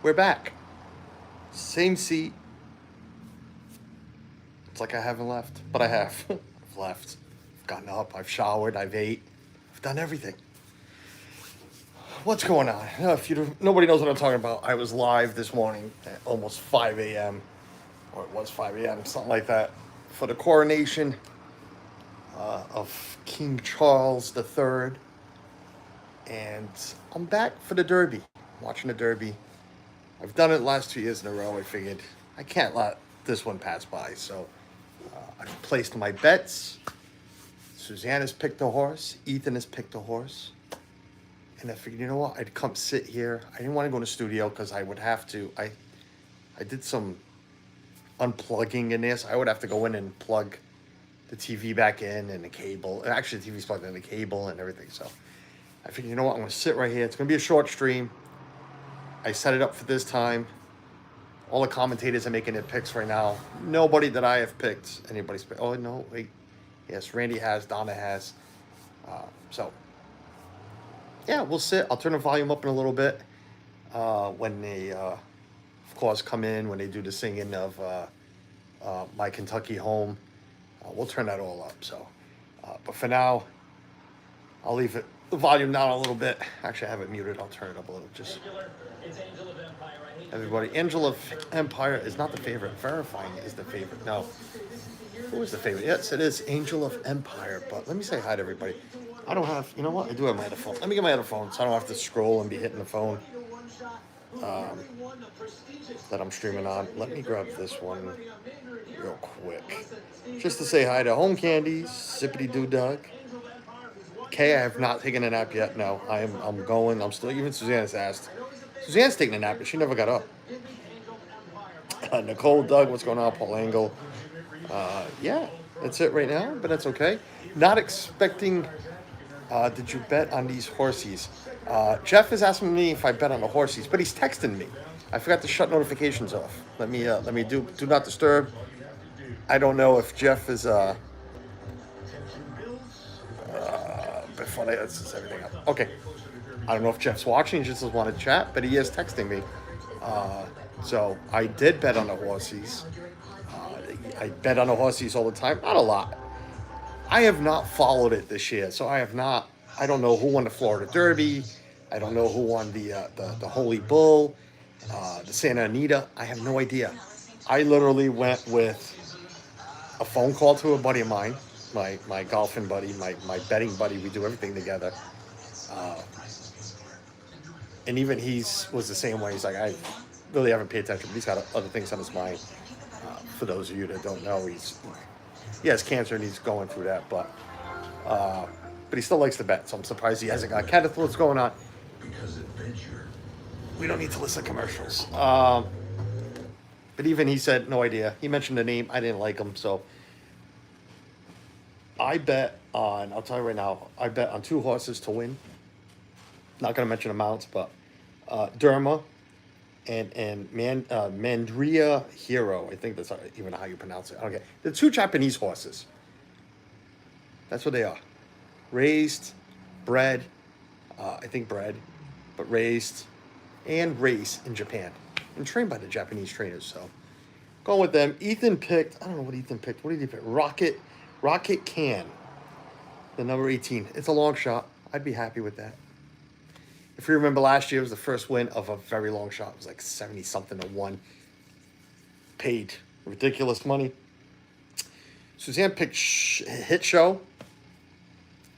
We're back. Same seat. It's like I haven't left, but I have. I've left. I've gotten up. I've showered. I've ate. I've done everything. What's going on? Nobody knows what I'm talking about. I was live this morning at almost 5 a.m. or it was 5 a.m. something like that for the coronation of King Charles III, and I'm back for the Derby. Watching the Derby. I've done it the last 2 years in a row. I figured I can't let this one pass by, so I've placed my bets. Suzanne has picked a horse. Ethan has picked a horse. And I figured, you know what? I'd come sit here. I didn't want to go in the studio because I would have to. I did some unplugging in this. I would have to go in and plug the TV back in and the cable. Actually, the TV's plugged in the cable and everything. So I figured, you know what? I'm going to sit right here. It's going to be a short stream. I set it up for this time. All the commentators are making their picks right now. Nobody that I have picked, anybody's picked. Oh, no, wait. Yes, Randy has, Donna has. So, yeah, we'll sit. I'll turn the volume up in a little bit when they, of course, come in, when they do the singing of My Kentucky Home. We'll turn that all up. So, but for now, I'll leave the volume down a little bit. Actually, I have it muted. I'll turn it up a little. Just everybody. Angel of Empire is not the favorite. Verifying is the favorite. No. Who is the favorite? Yes, it is Angel of Empire. But let me say hi to everybody. I don't have, you know what? I do have my headphones. Let me get my headphones so I don't have to scroll and be hitting the phone that I'm streaming on. Let me grab this one real quick. Just to say hi to Home Candies, Sippity Doo Dug. Kay, I have not taken a nap yet. No, I'm going. I'm still, even Suzanne's asked. Suzanne's taking a nap, but she never got up. Nicole, Doug, what's going on? Paul Angle. Yeah, that's it right now, but that's okay. Not expecting. Did you bet on these horsies? Jeff is asking me if I bet on the horsies, but he's texting me. I forgot to shut notifications off. Let me do not disturb. I don't know if Jeff is before that's just everything up. Okay. I don't know if Jeff's watching. He just doesn't want to chat, but he is texting me. So I did bet on the horsies. I bet on the horsies all the time. Not a lot. I have not followed it this year, so I have not. I don't know who won the Florida Derby. I don't know who won the Holy Bull, the Santa Anita. I have no idea. I literally went with a phone call to a buddy of mine, my golfing buddy, my betting buddy. We do everything together. And even was the same way. He's like, I really haven't paid attention, but he's got other things on his mind. For those of you that don't know, he has cancer and he's going through that, but he still likes to bet, so I'm surprised he hasn't got. Kenneth, what's going on? We don't need to listen to commercials. But even he said, no idea. He mentioned the name. I didn't like him, so I bet on, I'll tell you right now, I bet on 2 horses to win. Not going to mention amounts, but Derma and Mandria Hero. I think that's even how you pronounce it. Okay. The 2 Japanese horses. That's what they are. Raised, bred, I think bred, but raised and raced in Japan. And trained by the Japanese trainers, so. Going with them. Ethan picked, I don't know what Ethan picked. What did he pick? Rocket Can. The number 18. It's a long shot. I'd be happy with that. If you remember last year, it was the first win of a very long shot. It was like 70-something to 1. Paid ridiculous money. Suzanne picked Hit Show.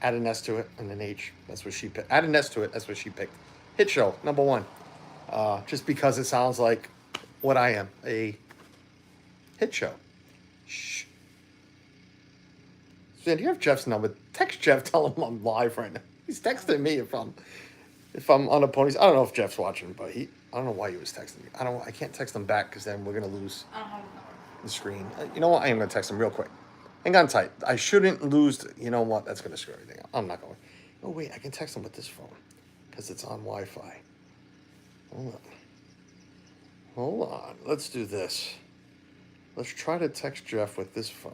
Add an S to it and an H. That's what she picked. Add an S to it. That's what she picked. Hit Show, number 1. Just because it sounds like what I am, a hit show. Shh. Suzanne, do you have Jeff's number? Text Jeff. Tell him I'm live right now. He's texting me if I'm on the ponies. I don't know if Jeff's watching, but I don't know why he was texting me. I can't text him back because then we're gonna lose the screen. You know what? I am gonna text him real quick. Hang on tight. I shouldn't lose. You know what? That's gonna screw everything up. I'm not going. Oh wait, I can text him with this phone because it's on Wi-Fi. Hold on. Let's do this. Let's try to text Jeff with this phone.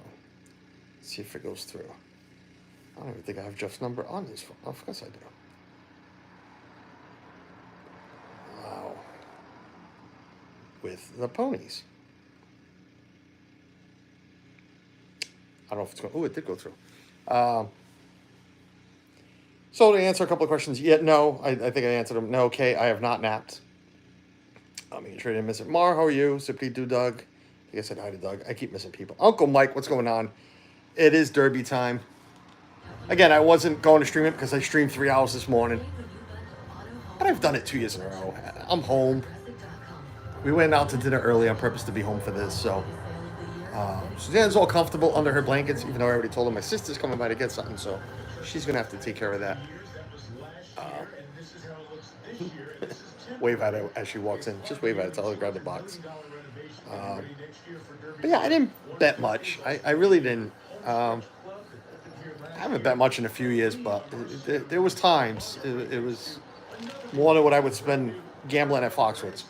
See if it goes through. I don't even think I have Jeff's number on this phone. Of course I do. Wow. with the ponies. I don't know if it's going. Oh, it did go through. So to answer a couple of questions, no, I think I answered them. No, okay, I have not napped. I'm making sure I didn't miss it. Mar, how are you? Sippy do Doug. I guess I said hi to Doug. I keep missing people. Uncle Mike, what's going on? It is Derby time. Again, I wasn't going to stream it because I streamed 3 hours this morning. But I've done it 2 years in a row. I'm home. We went out to dinner early on purpose to be home for this, so Suzanne's all comfortable under her blankets, even though I already told her my sister's coming by to get something, so she's going to have to take care of that. Wave at her as she walks in. Just wave at her, tell her to grab the box. But yeah, I didn't bet much. I really didn't. I haven't bet much in a few years, but there was times. It was more than what I would spend gambling at Foxwoods,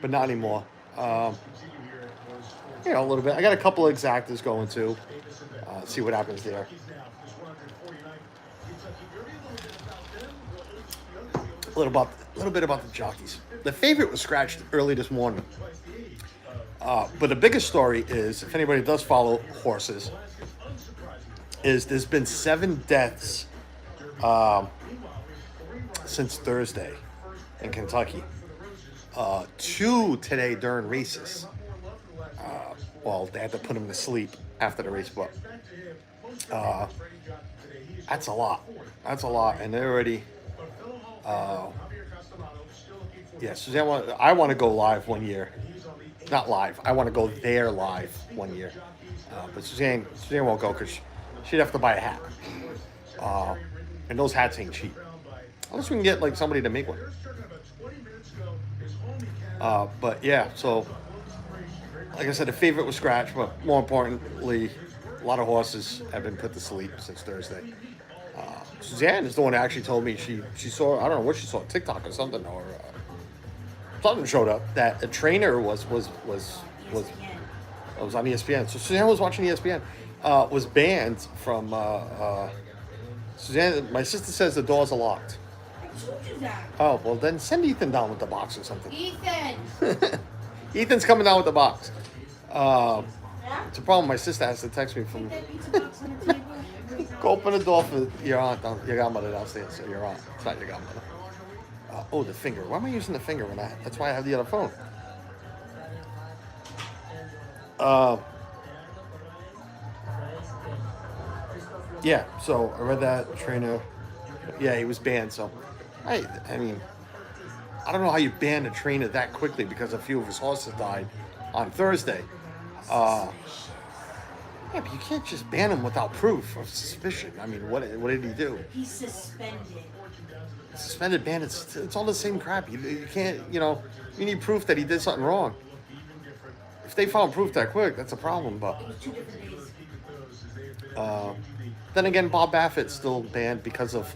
but not anymore. A little bit. I got a couple of exactas going too. See what happens there. A little bit about the jockeys. The favorite was scratched early this morning. But the biggest story is, if anybody does follow horses, is there's been 7 deaths since Thursday in Kentucky. 2 today during races. They had to put them to sleep after the race, but that's a lot. That's a lot, and they're already. Suzanne, I want to go live one year. Not live. I want to go there live one year. But Suzanne won't go because she'd have to buy a hat. And those hats ain't cheap. Unless we can get like somebody to make one. But yeah, so like I said, the favorite was scratched, but more importantly, a lot of horses have been put to sleep since Thursday. Suzanne is the one that actually told me she saw, I don't know what she saw, TikTok or something, or something showed up that a trainer was on ESPN. So Suzanne was watching ESPN, was banned from Suzanne. My sister says the doors are locked. I told you that. Oh, well then send Ethan down with the box or something. Ethan! Ethan's coming down with the box. Yeah? It's a problem. My sister has to text me from. That pizza box on the table. Go open the door for your aunt, your godmother downstairs. So your aunt. It's not your godmother. The finger. Why am I using the finger when that's why I have the other phone. Yeah, so I read that trainer. Yeah, he was banned. So, I mean, I don't know how you ban a trainer that quickly because a few of his horses died on Thursday. Yeah, but you can't just ban him without proof of suspicion. I mean, what did he do? He's suspended. Suspended, banned. It's all the same crap. You can't, you need proof that he did something wrong. If they found proof that quick, that's a problem. But It was 2 different days. then again, Bob Baffitt's still banned because of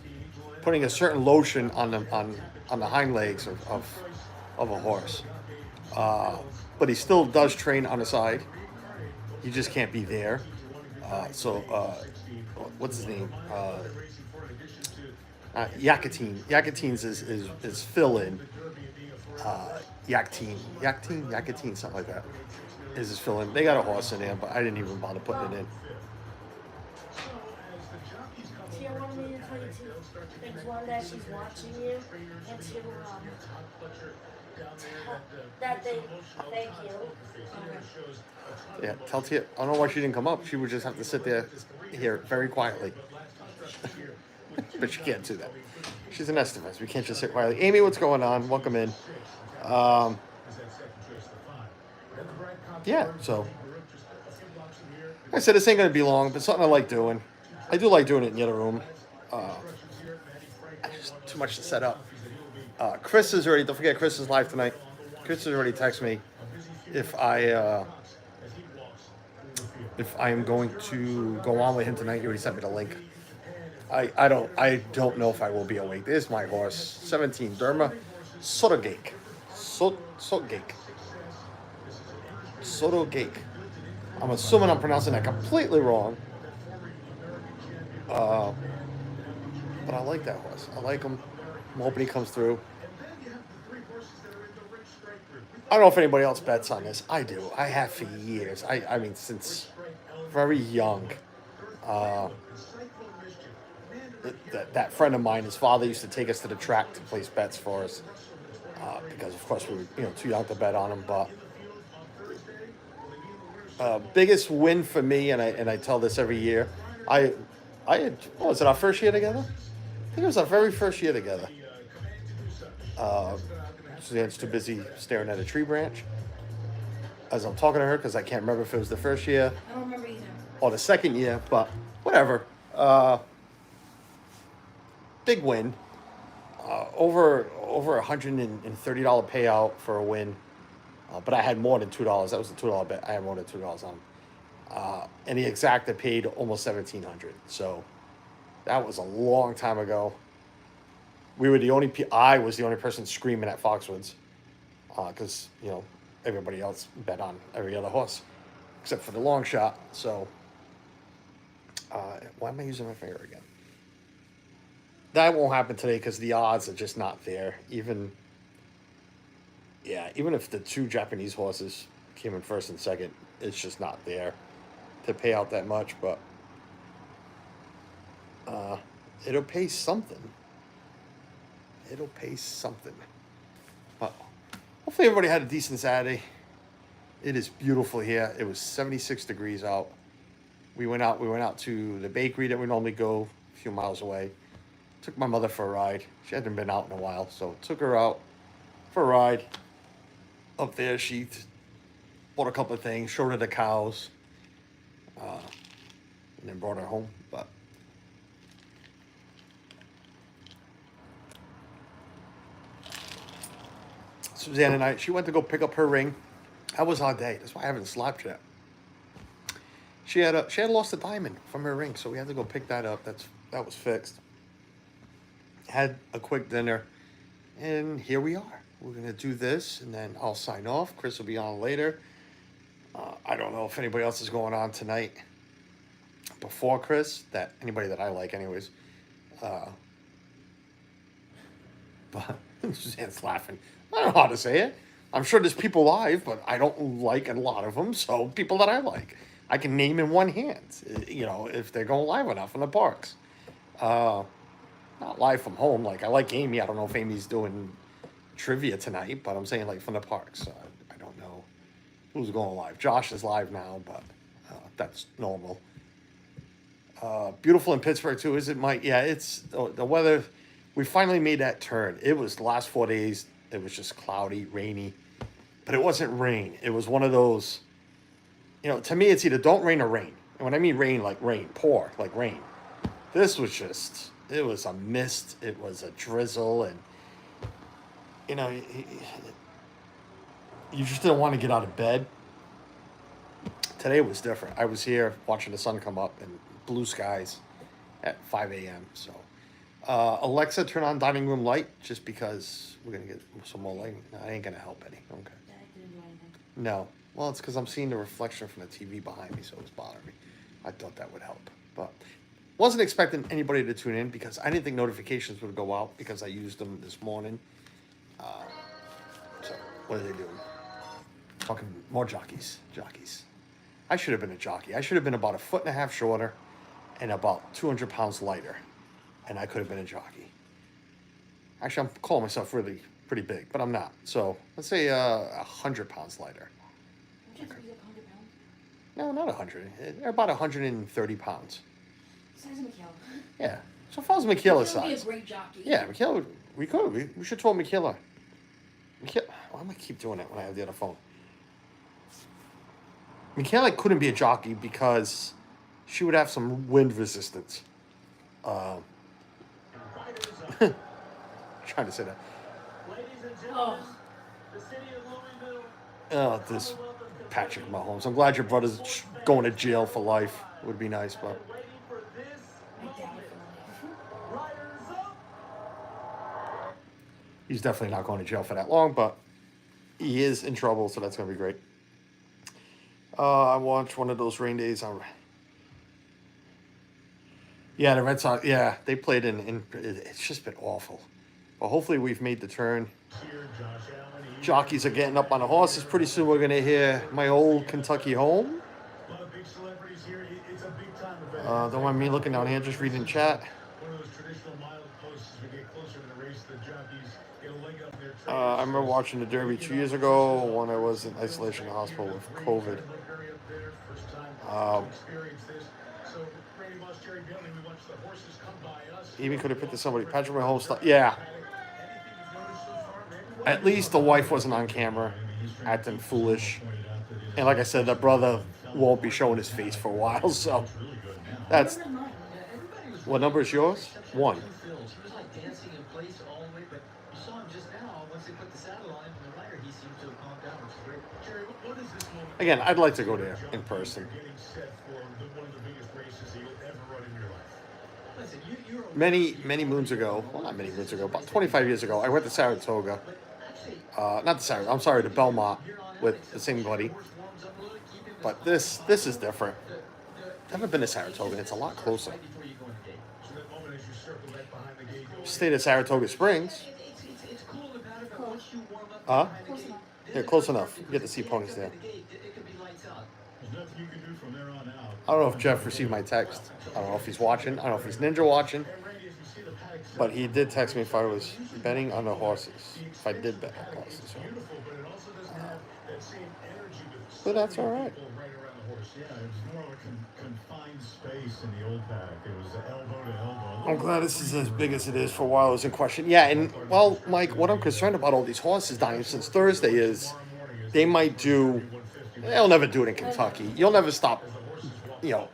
putting a certain lotion on the hind legs of a horse. But he still does train on the side. He just can't be there. What's his name? Yakatine. Yakatine's is fill-in. Yakatine, something like that. Is his fill-in. They got a horse in there, but I didn't even bother putting it in. Tier 1 million 22 things. One, that she's watching you, and 2, that they thank you. Yeah, tell Tia. I don't know why she didn't come up. She would just have to sit there here very quietly. But she can't do that. She's an Estevez. We can't just sit quietly. Amy, what's going on? Welcome in. Yeah, so I said this ain't going to be long, but something I like doing. I do like doing it in the other room. Just too much to set up. Chris is already, don't forget, Chris is live tonight. Chris has already texted me if I am going to go on with him tonight. He already sent me the link. I don't know if I will be awake. This is my horse, 17 Derma Sotogake. Sotogake. I'm assuming I'm pronouncing that completely wrong. But I like that horse. I like him. I'm hoping he comes through. I don't know if anybody else bets on this. I do. I have for years. I mean, since very young. Uh, that friend of mine, his father used to take us to the track to place bets for us because, of course, we were too young to bet on him. But biggest win for me, and I tell this every year, I I had, what was it, our first year together? I think it was our very first year together. Uh, Suzanne's too busy staring at a tree branch as I'm talking to her because I can't remember if it was the first year I don't remember either. or the second year, but whatever. Big win. Over $130 payout for a win. But I had more than $2. That was the $2 bet. I had more than $2 on. And the exacta paid almost 1,700. So that was a long time ago. We were the only. I was the only person screaming at Foxwoods, because everybody else bet on every other horse, except for the long shot. So why am I using my finger again? That won't happen today because the odds are just not there. Even if the two Japanese horses came in first and second, it's just not there to pay out that much. But it'll pay something. It'll pay something. But hopefully everybody had a decent Saturday. It is beautiful here. It was 76 degrees out. We went out to the bakery that we normally go a few miles away. Took my mother for a ride. She hadn't been out in a while, so took her out for a ride. Up there, she bought a couple of things, showed her the cows, and then brought her home. But Suzanne and I, she went to go pick up her ring. That was our day. That's why I haven't slept yet. She had lost a diamond from her ring, so we had to go pick that up. That was fixed. Had a quick dinner, and here we are. We're gonna do this, and then I'll sign off. Chris will be on later. I don't know if anybody else is going on tonight before Chris. That anybody that I like, anyways. But Suzanne's laughing. I don't know how to say it. I'm sure there's people live, but I don't like a lot of them. So people that I like, I can name in one hand. If they're going live enough in the parks. Not live from home. Like, I like Amy. I don't know if Amy's doing trivia tonight, but I'm saying, like, from the parks. I don't know who's going live. Josh is live now, but that's normal. Beautiful in Pittsburgh, too, is it, Mike? Yeah, it's the weather. We finally made that turn. It was the last 4 days. It was just cloudy, rainy. But it wasn't rain. It was one of those, to me, it's either don't rain or rain. And when I mean rain, like rain, pour, like rain. This was just... It was a mist. It was a drizzle, and you just didn't want to get out of bed. Today was different. I was here watching the sun come up and blue skies at 5 a.m. So, Alexa, turn on dining room light, just because we're gonna get some more lighting. No, I ain't gonna help any. Okay. That didn't do anything. No. Well, it's because I'm seeing the reflection from the TV behind me, so it's bothering me. I thought that would help, but. Wasn't expecting anybody to tune in because I didn't think notifications would go out because I used them this morning. So, what are they doing? Talking more jockeys. I should have been a jockey. I should have been about 1.5 feet shorter and about 200 pounds lighter. And I could have been a jockey. Actually, I'm calling myself really pretty big, but I'm not. So, let's say 100 pounds lighter. Just okay. 100 pounds? No, not 100. They're about 130 pounds. Size of Michaela. Yeah. So far as Michaela's size. Would be a great jockey. Yeah, Michaela, we could. We should throw Michaela. Why am I keep doing it when I have the other phone? Michaela couldn't be a jockey because she would have some wind resistance. Trying to say that. Oh, this Patrick Mahomes. I'm glad your brother's going to jail for life. Would be nice, but. He's definitely not going to jail for that long, but he is in trouble, so that's going to be great. I watched one of those rain days. Yeah, the Red Sox, yeah, they played in it's just been awful. But hopefully we've made the turn. Jockeys are getting up on the horses. Pretty soon we're gonna hear My Old Kentucky Home. Don't mind me looking down here, just reading chat. I remember watching the Derby 2 years ago when I was in isolation in the hospital with COVID. Even could have picked somebody. Patrick Mahomes stuff. Yeah. At least the wife wasn't on camera acting foolish. And like I said, the brother won't be showing his face for a while, so that's... What number is yours? 1. Again, I'd like to go there in person. Many moons ago, well, not many moons ago, about 25 years ago, I went to Saratoga. Not the Saratoga, I'm sorry, to Belmont with the same buddy. But this is different. Never been to Saratoga. It's a lot closer. Stayed at Saratoga Springs. Yeah, close enough. You get to see ponies there. I don't know if Jeff received my text. I don't know if he's watching. I don't know if he's ninja watching. But he did text me if I was betting on the horses. If I did bet on horses. So. But that's all right. I'm glad this is as big as it is for a while. It was in question. Yeah, and, well, Mike, what I'm concerned about all these horses dying since Thursday is they might do... They'll never do it in Kentucky. You'll never stop,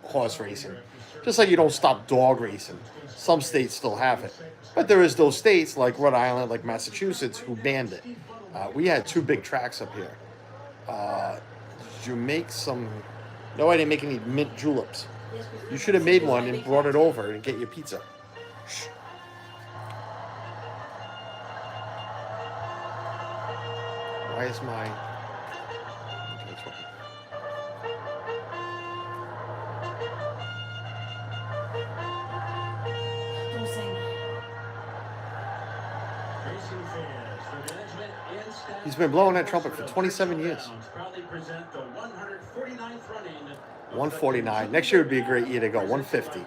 horse racing. Just like you don't stop dog racing. Some states still have it. But there is those states like Rhode Island, like Massachusetts, who banned it. We had 2 big tracks up here. Did you make some... No, I didn't make any mint juleps. You should have made one and brought it over and get your pizza. Shh. Why is my... He's been blowing that trumpet for 27 years. 149. Next year would be a great year to go. 150.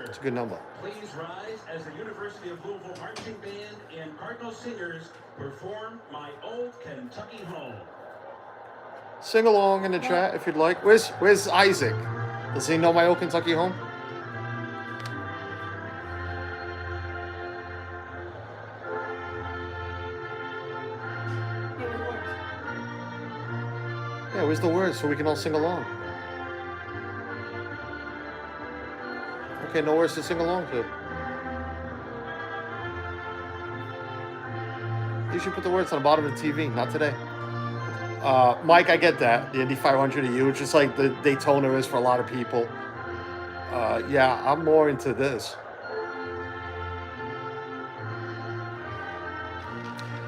It's a good number. Please rise as the University of Louisville Marching Band and Cardinal Singers perform My Old Kentucky Home. Sing along in the chat if you'd like. Where's Isaac? Does he know My Old Kentucky Home? Yeah, where's the words so we can all sing along? Okay, no words to sing along to. You should put the words on the bottom of the TV, not today. Mike, I get that. The Indy 500 to you, it's just like the Daytona is for a lot of people. Yeah, I'm more into this.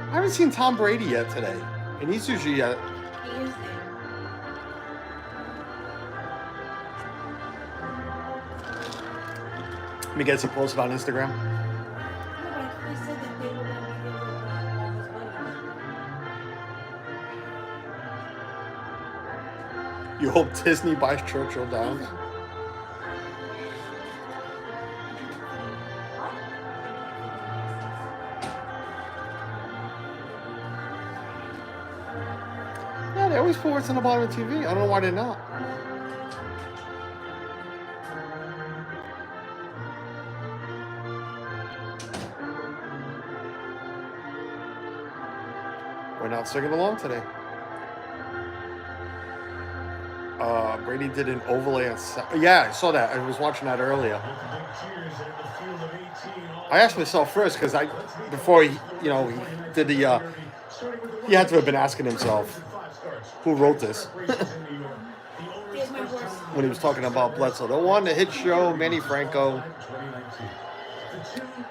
I haven't seen Tom Brady yet today. And he's usually... He is there. Let me get some posted on Instagram. No, but they said that they were going to give him all his money. You hope Disney buys Churchill Downs? Yeah, they always put words on the bottom of the TV. I don't know why they're not. We're not singing along today. Brady did an overlay on... Yeah, I saw that. I was watching that earlier. I asked myself first, because before he did the... he had to have been asking himself, who wrote this? When he was talking about Bledsoe. The one, the hit show, Manny Franco.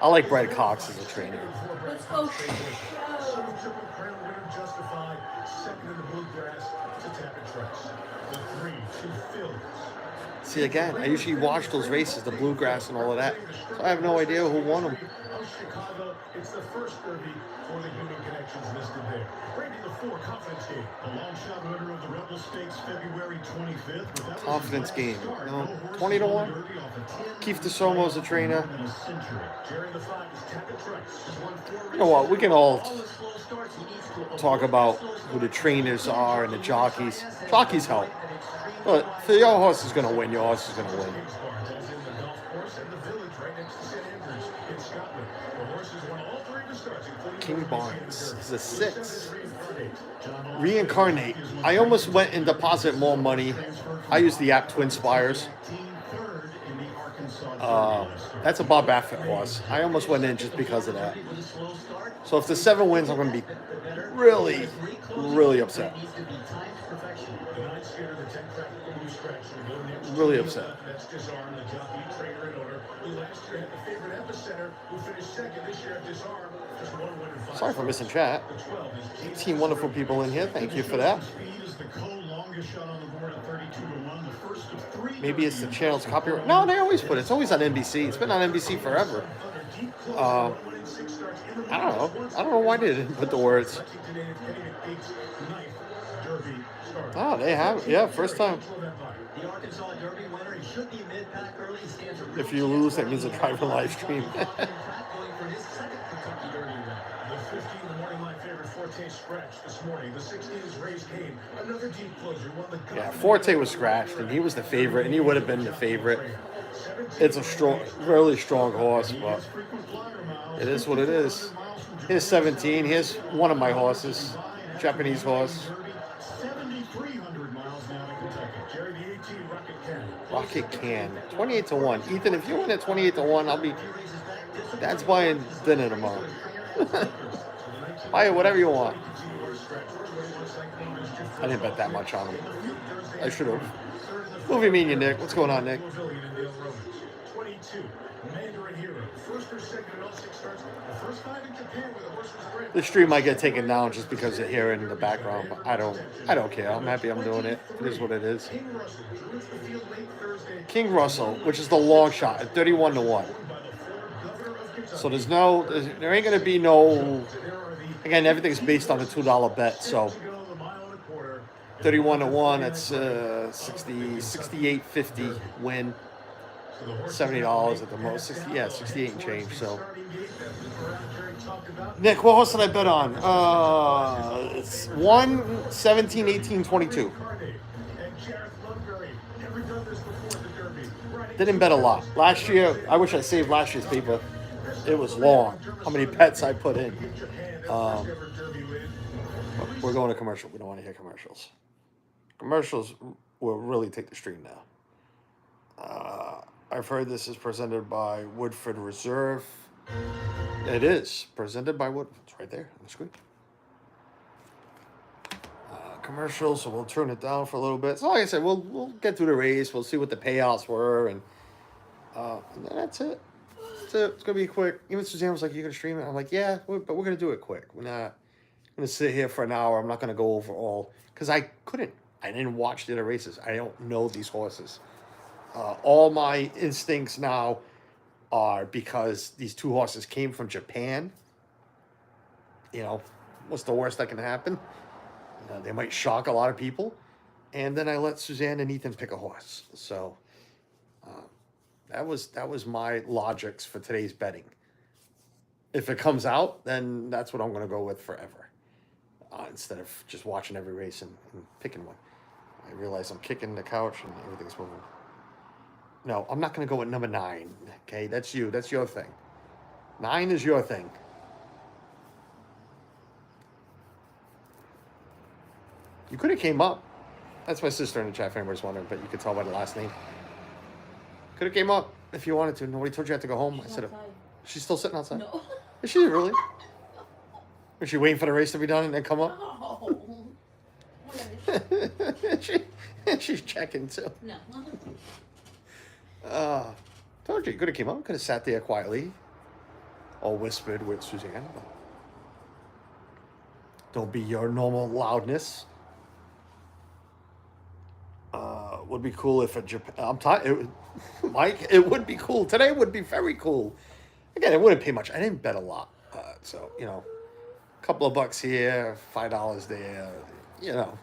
I like Brad Cox as a trainer. Let's go. See, again, I usually watch those races, the bluegrass and all of that. So I have no idea who won them. host Chicago. It's the first Derby for the human connections listed there. Randy, the 4 confidence game. The long shot winner of the Rebel Stakes February 25th. But that was Confidence his last game. start. No, horse 20 to won the 1. Derby off a 10 Keith DeSomo's the trainer. more than a century. Jerry the 5 is tapping Trice. Has won 4 You know what? We can all his slow starts. He needs to talk about who the trainers are and the jockeys. Jockeys help. But if your horse is going to win, your horse is going to win. As in the golf course and the village right next to St Andrews in Scotland. The horses won all 3 of the starts, including King Barnes is a 6. John Reincarnate. I almost went and deposited more money. I used the app Twin Spires. third in the Arkansas That's a Bob Baffett horse. I almost went in just because of that. So if the 7 wins, I'm going to be really, really upset. Really upset. That's Disarm, the jockey, trainer, and owner, who last year had the favorite Epicenter, who finished second this year at Disarm, just 1 win and 5. Sorry for missing chat. 18 wonderful people in here. Thank you for that. Speed is the longest shot on the board at 32 to 1. The first of 3. Maybe it's the channel's copyright. No, they always put it. It's always on NBC. It's been on NBC forever. I don't know why they didn't put the words. Oh, they have. Yeah, first time. The Arkansas Derby winner, he should be mid-pack early. He stands a If you lose, that means a driver live stream. going for his second Kentucky Derby win. The 15, the morning line favorite Forte scratched this morning. The 16 is Race Kane. Another deep closer. Won the Yeah, Forte was scratched, and he was the favorite, and he would have been the favorite. It's a strong, really strong horse, but it is what it is. Here's 17. Here's one of my horses, Japanese horse. 7,300 miles now to Kentucky. Jerry, the 18 Rocket Cannon. Rocket Can. 28 to 1. Ethan, if you win at 28 to 1, I'll be. Dad's buying dinner tomorrow. Buy it whatever you want. I didn't bet that much on him. I should have. Movie Mania, Nick. What's going on, Nick? 22. Mandarin Hero. First or second in all 6 starts. The first 5 in Japan where the horse was great. The stream might get taken down just because of hearing in the background, but I don't care. I'm happy I'm doing it. It is what it is. King Russell joins the field late Thursday. King Russell, which is the long shot at 31 to 1. So there ain't going to be no, again, everything's based on a $2 bet. So 31 to 1, that's 68.50 win. $70 at the most. 68 and change. So, Nick, what horse did I bet on? It's 1, 17, 18, 22. Didn't bet a lot. Last year, I wish I saved last year's paper. It was long. How many bets I put in. We're going to commercial. We don't want to hear commercials. Commercials will really take the stream now. I've heard this is presented by Woodford Reserve. It is presented by Woodford. It's right there on the screen. Commercials, so we'll turn it down for a little bit. So like I said, we'll get through the race. We'll see what the payouts were, and then that's it. That's it. It's gonna be quick. Even Suzanne was like, "You gonna stream it?" I'm like, "Yeah, but we're gonna do it quick. We're not gonna sit here for an hour. I'm not gonna go over all because I couldn't. I didn't watch the other races. I don't know these horses. All my instincts now are because these 2 horses came from Japan. You know, what's the worst that can happen? They might shock a lot of people. And then I let Suzanne and Ethan pick a horse. So that was my logics for today's betting. If it comes out, then that's what I'm going to go with forever. Instead of just watching every race and picking one. I realize I'm kicking the couch and everything's moving. No, I'm not going to go with number 9. Okay, that's you. That's your thing. 9 is your thing. You could have came up. That's my sister in the chat, if anybody's wondering, but you could tell by the last name. Could have came up if you wanted to. Nobody told you you had to go home. I said, she's still sitting outside. No. Is she really? Was she waiting for the race to be done and then come up? No. She's checking too. No. Told you could have came up. Could have sat there quietly, all whispered with Suzanne. Don't be your normal loudness. Would be cool if a Japan. I'm tired. Mike, it would be cool. Today would be very cool Again, it wouldn't pay much. I didn't bet a lot. So, you know, a couple of bucks here, $5 there, you know,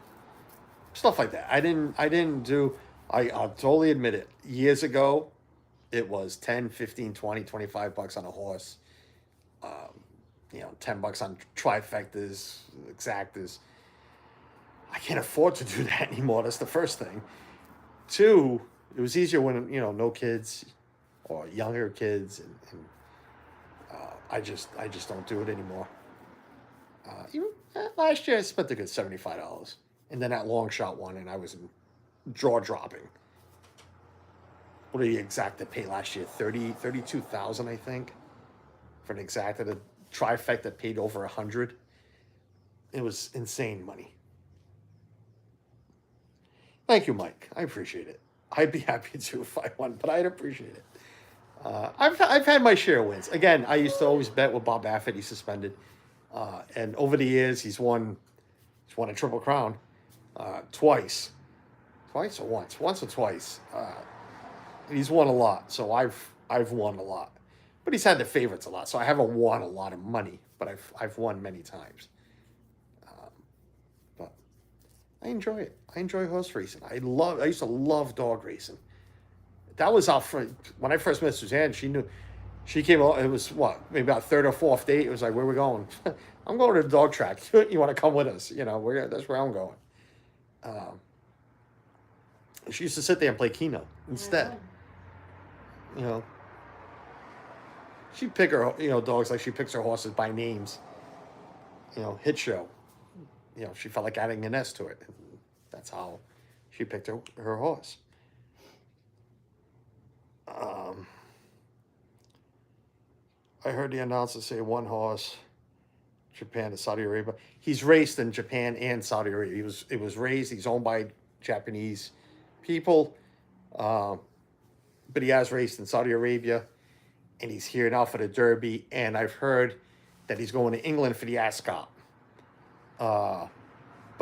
stuff like that. I'll totally admit it. Years ago, it was 10, 15, 20, 25 bucks on a horse. You know, 10 bucks on trifectas, exactas. I can't afford to do that anymore. That's the first thing. Two, it was easier when, you know, no kids or younger kids, and I just don't do it anymore. Last year I spent a good $75, and then that long shot one, and I was in jaw dropping. What did the exacta pay last year? 32,000, I think, for an exacta. The trifecta paid over 100. It was insane money. Thank you, Mike. I appreciate it. I'd be happy to if I won, but I'd appreciate it. I've had my share of wins. Again, I used to always bet with Bob Baffett. He's suspended, and over the years he's won a Triple Crown twice or once or twice. He's won a lot, so I've won a lot. But he's had the favorites a lot, so I haven't won a lot of money, but I've won many times. But I enjoy it. I enjoy horse racing. I used to love dog racing. That was our friend. When I first met Suzanne, she came out, it was maybe about third or fourth date. It was like, where we going? I'm going to the dog track. You want to come with us? You know, that's where I'm going. She used to sit there and play Keno instead. You know, she'd pick her, you know, dogs like she picks her horses by names. You know, hit show. You know, she felt like adding an S to it. And that's how she picked her horse. I heard the announcer say one horse, Japan to Saudi Arabia. He's raced in Japan and Saudi Arabia. It was raised. He's owned by Japanese people, but he has raced in Saudi Arabia, and he's here now for the Derby. And I've heard that he's going to England for the Ascot, but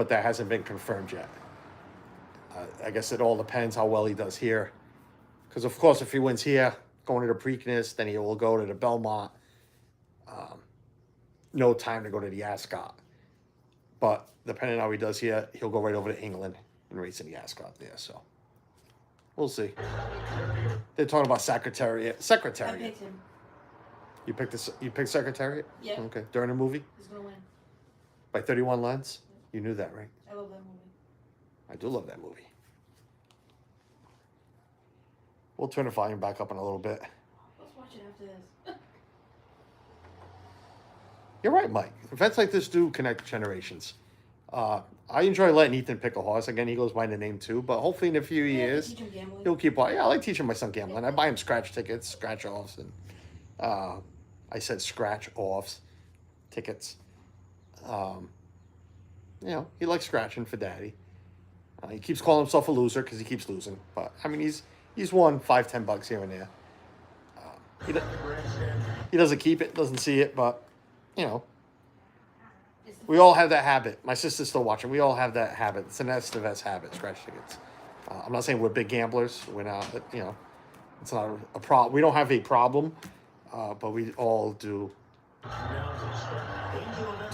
that hasn't been confirmed yet. I guess it all depends how well he does here. Because, of course, if he wins here, going to the Preakness, then he will go to the Belmont. No time to go to the Ascot. But depending on how he does here, he'll go right over to England and race in the Ascot there. So we'll see. They're talking about Secretariat. I picked him. You picked Secretariat? Yeah. Okay. During the movie? He's going to win. By 31 Lens? You knew that, right? I love that movie. I do love that movie. We'll turn the volume back up in a little bit. Let's watch it after this. You're right, Mike. Events like this do connect generations. I enjoy letting Ethan pick a horse. Again, he goes by the name too, but hopefully in a few years, teach him gambling. he'll keep on. Yeah, I like teaching my son gambling. I buy him scratch tickets, scratch offs, and I said scratch offs tickets. You know, he likes scratching for daddy. He keeps calling himself a loser because he keeps losing. But I mean, he's won $5-10 here and there. He doesn't keep it, doesn't see it, but you know, we all have that habit. My sister's still watching. We all have that habit. It's an Estevez habit, scratch tickets. I'm not saying we're big gamblers. We're not, you know, it's not a problem. We don't have a problem, but we all do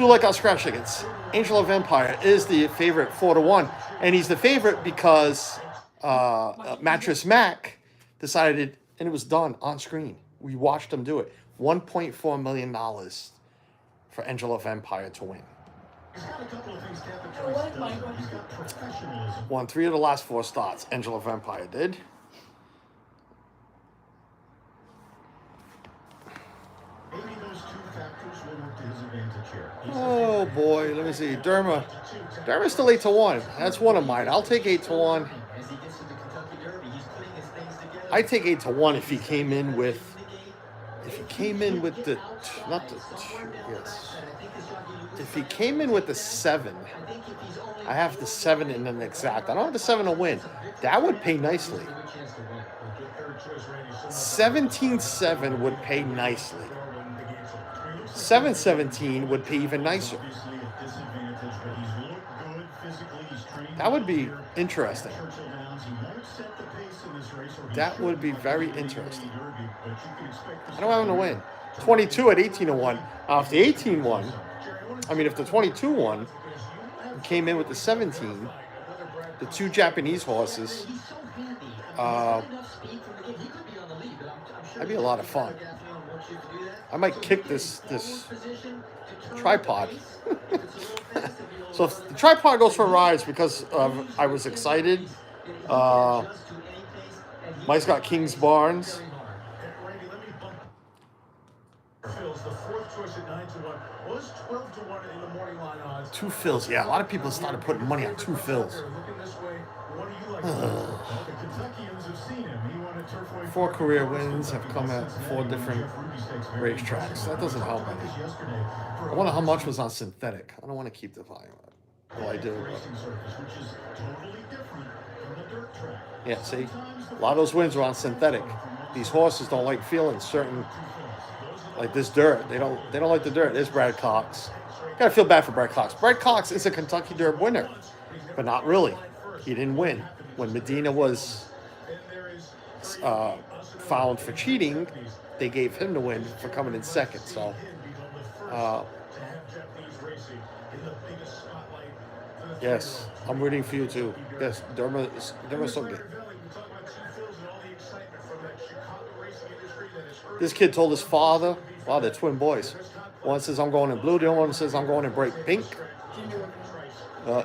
like our scratch tickets. Angel of Empire is the favorite 4-1, and he's the favorite because Mattress Mac decided, and it was done on screen. We watched him do it. $1.4 million for Angel of Empire to win. He's got a couple of things to emphasize. He's got professionalism. Won 3 of the last 4 starts. Angel of Empire did. Maybe those two factors will work to his advantage here. Oh boy, let me see. Derma's still 8-1. That's one of mine. I'll take 8-1. As he gets to the Kentucky Derby, he's putting his things together. I take 8-1 if he came in with. If he came in with the, not the, yes. If he came in with the 7, I have the 7 in an exact. I don't have the 7 to win. That would pay nicely. 17-7 would pay nicely. 7-17 would pay even nicer. Obviously a disadvantage, but he's looked good physically. He's That would be interesting. That would be very interesting. I don't have him to win. 22 at 18 to 1. If the 18 won, if the 22 won, and came in with the 17, the two Japanese horses, that'd be a lot of fun. I might kick this tripod. So if the tripod goes for a ride, it's because I was excited. Mike's got King's Barnes. The fourth choice at 9-1 was 12-1 in the morning line odds. Two fills, yeah. A lot of people started putting money on two fills. Four career wins have come at 4 different racetracks. That doesn't help any. I wonder how much was on synthetic. I don't want to keep the volume up. Well, I do. Yeah, see? A lot of those wins were on synthetic. These horses don't like feeling certain, like this dirt. They don't like the dirt. There's Brad Cox. Gotta feel bad for Brad Cox. Brad Cox is a Kentucky Derby winner, but not really. He didn't win. When Medina was found for cheating, they gave him the win for coming in second. So, yes, I'm rooting for you too. Yes, Derma's so good. This kid told his father, wow, they're twin boys. One says I'm going in blue, the other one says I'm going in bright pink.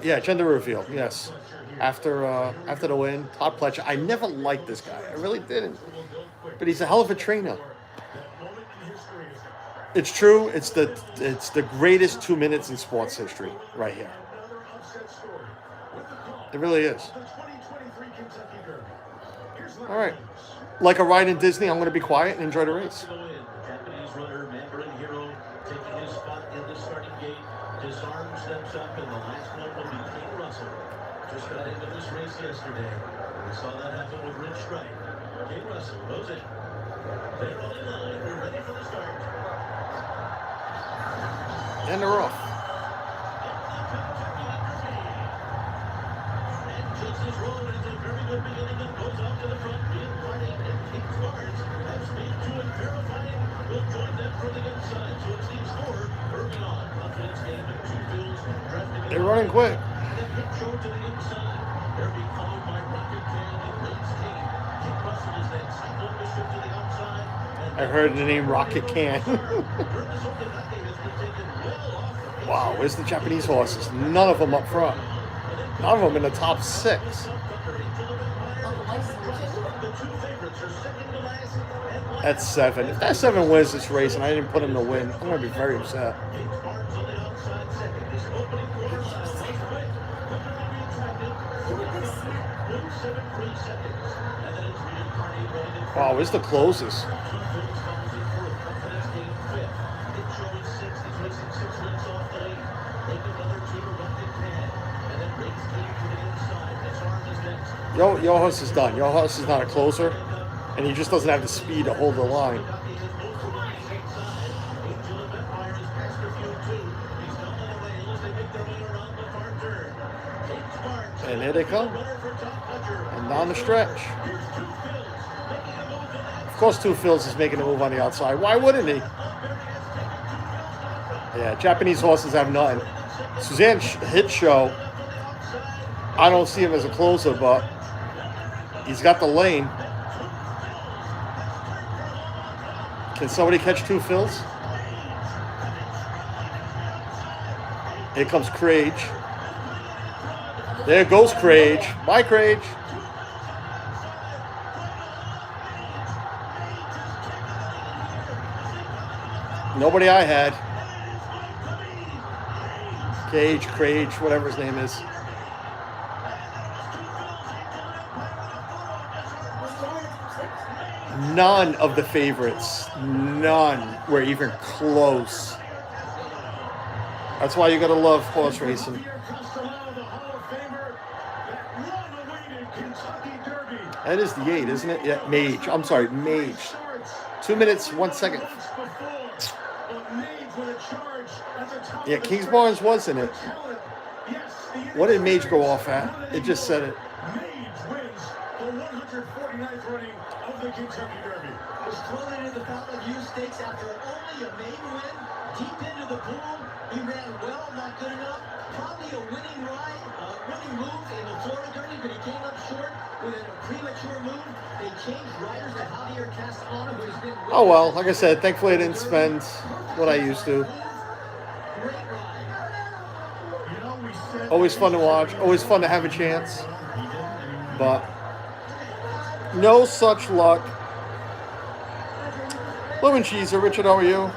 Gender reveal, yes. After the win, Todd Pletcher. I never liked this guy. I really didn't. But he's a hell of a trainer. It's true. It's the greatest 2 minutes in sports history right here. It really is. All right. Like a ride in Disney, I'm going to be quiet and enjoy the race. Japanese runner, Mandarin Hero, taking his spot in the starting gate. Disarm steps up, and the last one will be King Russell. Just got into this race yesterday. We saw that happen with Rich Strike. King Russell goes in. They're on the line. We're ready for the start. And they're off. And Justice Road has a very good beginning and goes off to the front. And King's Barnes has speed to it, verifying. Will join them from the inside. So it seems 4 early on. Confidence game in 2 fields. They're running quick. And a pit show to the inside. They're being followed by Rocket Can and Lane's King. King Russell is then cycled to shift to the outside. I heard the name Rocket Can. Wow, where's the Japanese horses? None of them up front. None of them in the top 6. That's 7. If that 7 wins this race and I didn't put him to win, I'm going to be very upset. Wow, where's the closes? Your horse is done. Your horse is not a closer, and he just doesn't have the speed to hold the line. And here they come. And down the stretch. Of course, Two Fields is making a move on the outside. Why wouldn't he? Yeah, Japanese horses have nothing. Suzanne Hit Show, I don't see him as a closer, but he's got the lane. Can somebody catch Two Fields? Here comes Crage. There goes Crage. Bye, Crage. Nobody I had. Crage, whatever his name is. None of the favorites, none were even close. That's why you gotta love horse racing. That is the 8, isn't it? Yeah, Mage. I'm sorry, Mage. 2 minutes, 1 second. Yeah, King's Barnes was in it. What did Mage go off at? It just said it. Mage wins the 149th running of the Kentucky Derby. Was thrown into the Fountain of Youth Stakes after only a maiden win. Deep into the pool, he ran well, not good enough. Probably a winning ride, winning move in the Florida Derby, but he came up short with a premature move. They changed riders to Javier Castellano, who has been. Oh well, like I said, thankfully I didn't spend what I used to. Great ride. You know, we said Always fun to watch. Always fun to have a chance. But no such luck. Lemon Cheeser, Richard, how are you?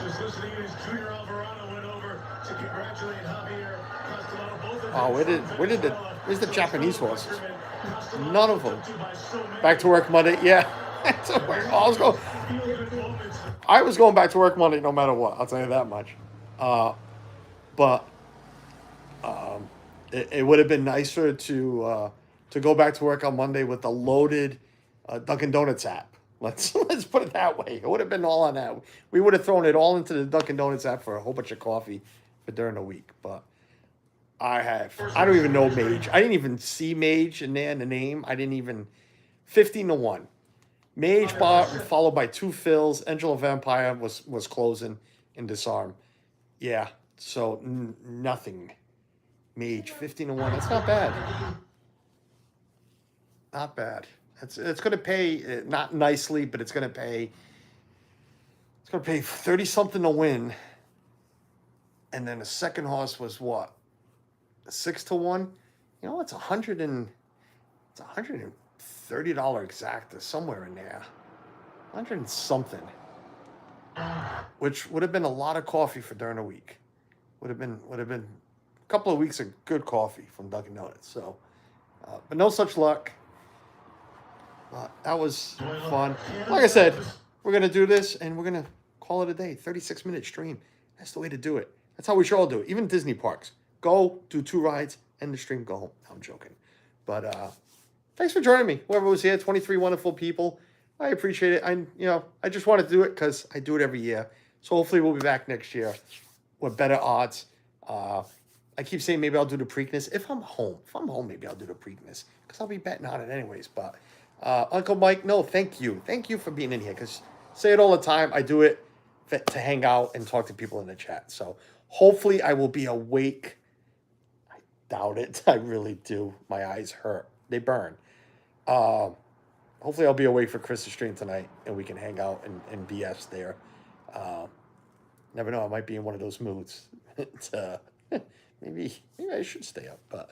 Just listening as Junior Alvarado went over to congratulate Javier Castellano. Both of Oh, them where's the Japanese horses? Castellano None of them. looked to by so many. Back to work Monday. Yeah. Back to work. Feel-good moments. I was going back to work Monday no matter what. I'll tell you that much. But it would have been nicer to go back to work on Monday with a loaded Dunkin' Donuts app. Let's put it that way. It would have been all on that. We would have thrown it all into the Dunkin' Donuts app for a whole bunch of coffee for during the week. But I don't even know Mage. I didn't even see Mage in there in the name. I didn't even 15-1. Mage followed by 2 fills. Angel of Vampire was closing in Disarm. Yeah, so nothing. Mage 15-1. That's not bad. Not bad. It's going to pay not nicely, but it's going to pay. It's going to pay 30 something to win. And then the second horse was what? 6-1. You know, it's $130 exacta somewhere in there. 100 and something. Which would have been a lot of coffee for during the week. Would have been a couple of weeks of good coffee from Dunkin' Donuts. So, but no such luck. That was fun. Like I said, we're gonna do this and we're gonna call it a day. 36-minute stream. That's the way to do it. That's how we should all do it. Even Disney parks. Go do 2 rides, end the stream, go home. No, I'm joking. But thanks for joining me. Whoever was here, 23 wonderful people. I appreciate it. I just wanted to do it because I do it every year. So hopefully we'll be back next year with better odds. I keep saying maybe I'll do the Preakness. If I'm home, maybe I'll do the Preakness because I'll be betting on it anyways. But Uncle Mike, no, thank you. Thank you for being in here because say it all the time. I do it to hang out and talk to people in the chat. So hopefully I will be awake. I doubt it. I really do. My eyes hurt. They burn. Hopefully I'll be awake for Chris's stream tonight and we can hang out and BS there. Never know. I might be in one of those moods. Maybe I should stay up. But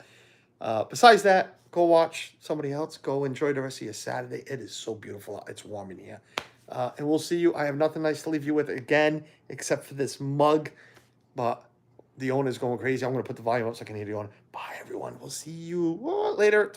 besides that, go watch somebody else. Go enjoy the rest of your Saturday. It is so beautiful. It's warm in here. And we'll see you. I have nothing nice to leave you with again, except for this mug. But the owner's going crazy. I'm going to put the volume up so I can hear the owner. Bye, everyone. We'll see you later.